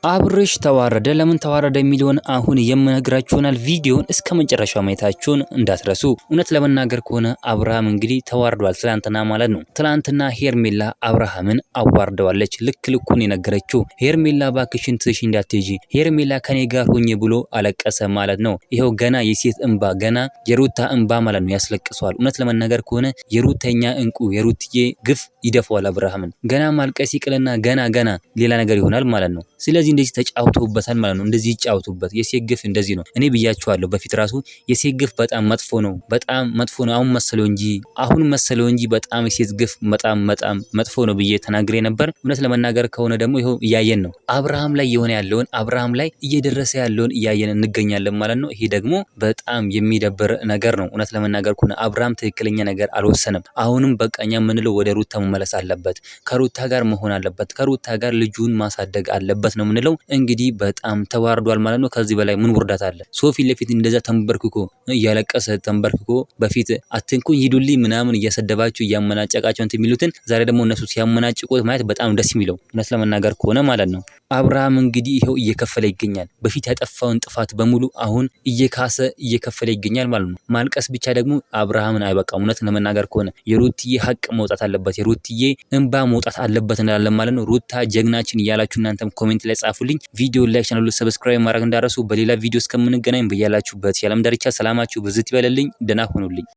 አብርሽ ተዋረደ። ለምን ተዋረደ የሚለውን አሁን የምነግራችሁ ይሆናል። ቪዲዮን እስከ መጨረሻው ማየታችሁን እንዳትረሱ። እውነት ለመናገር ከሆነ አብርሃም እንግዲህ ተዋርዷል፣ ትላንትና ማለት ነው። ትላንትና ሄርሜላ አብርሃምን አዋርደዋለች። ልክ ልኩን የነገረችው ሄርሜላ ባክሽን ትሽ እንዳትጂ፣ ሄርሜላ ከኔ ጋር ሁኝ ብሎ አለቀሰ ማለት ነው። ይሄው ገና የሴት እንባ ገና የሩታ እንባ ማለት ነው ያስለቅሰዋል። እውነት ለመናገር ከሆነ የሩተኛ እንቁ የሩትዬ ግፍ ይደፈዋል አብርሃምን። ገና ማልቀስ ይቅልና ገና ሌላ ነገር ይሆናል ማለት ነው። ስለዚህ እንደዚህ ተጫውተውበታል ማለት ነው። እንደዚህ ይጫውቱበት። የሴት ግፍ እንደዚህ ነው። እኔ ብያችኋለሁ በፊት ራሱ የሴት ግፍ በጣም መጥፎ ነው፣ በጣም መጥፎ ነው። አሁን መሰለው እንጂ በጣም የሴት ግፍ በጣም መጥፎ ነው ብዬ ተናግሬ ነበር። እውነት ለመናገር ከሆነ ደግሞ ይሄው እያየን ነው። አብርሃም ላይ የሆነ ያለውን አብርሃም ላይ እየደረሰ ያለውን እያየን እንገኛለን ማለት ነው። ይሄ ደግሞ በጣም የሚደብር ነገር ነው። እውነት ለመናገር ከሆነ አብርሃም ትክክለኛ ነገር አልወሰነም። አሁንም በቃኛ የምንለው ወደ ሩታ መመለስ አለበት፣ ከሩታ ጋር መሆን አለበት፣ ከሩታ ጋር ልጁን ማሳደግ አለበት ነው የምንለው። እንግዲህ በጣም ተዋርዷል ማለት ነው። ከዚህ በላይ ምን ውርደት አለ? ሶፊ ለፊት እንደዛ ተንበርክኮ እያለቀሰ ተንበርክኮ በፊት አትንኩኝ ሂዱልኝ ምናምን እያሰደባችሁ እያመናጨቃችሁ እንት የሚሉትን ዛሬ ደግሞ እነሱ ሲያመናጭቁት ማየት በጣም ደስ የሚለው እውነት ለመናገር ከሆነ ማለት ነው። አብርሃም እንግዲህ ይሄው እየከፈለ ይገኛል። በፊት ያጠፋውን ጥፋት በሙሉ አሁን እየከፈለ ይገኛል ማለት ነው። ማልቀስ ብቻ ደግሞ አብርሃምን አይበቃም። እውነት ለመናገር ከሆነ የሩትዬ ሀቅ መውጣት አለበት፣ የሩትዬ እንባ መውጣት አለበት እንላለን ማለት ነው። ሩታ ጀግናችን እያላችሁ እናንተም ኮሜንት ላይ ጻፉልኝ። ቪዲዮ ላይክ፣ ቻናሉን ሰብስክራይብ ማድረግ እንዳረሱ። በሌላ ቪዲዮ እስከምንገናኝ በያላችሁበት የዓለም ዳርቻ ሰላማችሁ ብዝት ይበልልኝ። ደህና ሁኑልኝ።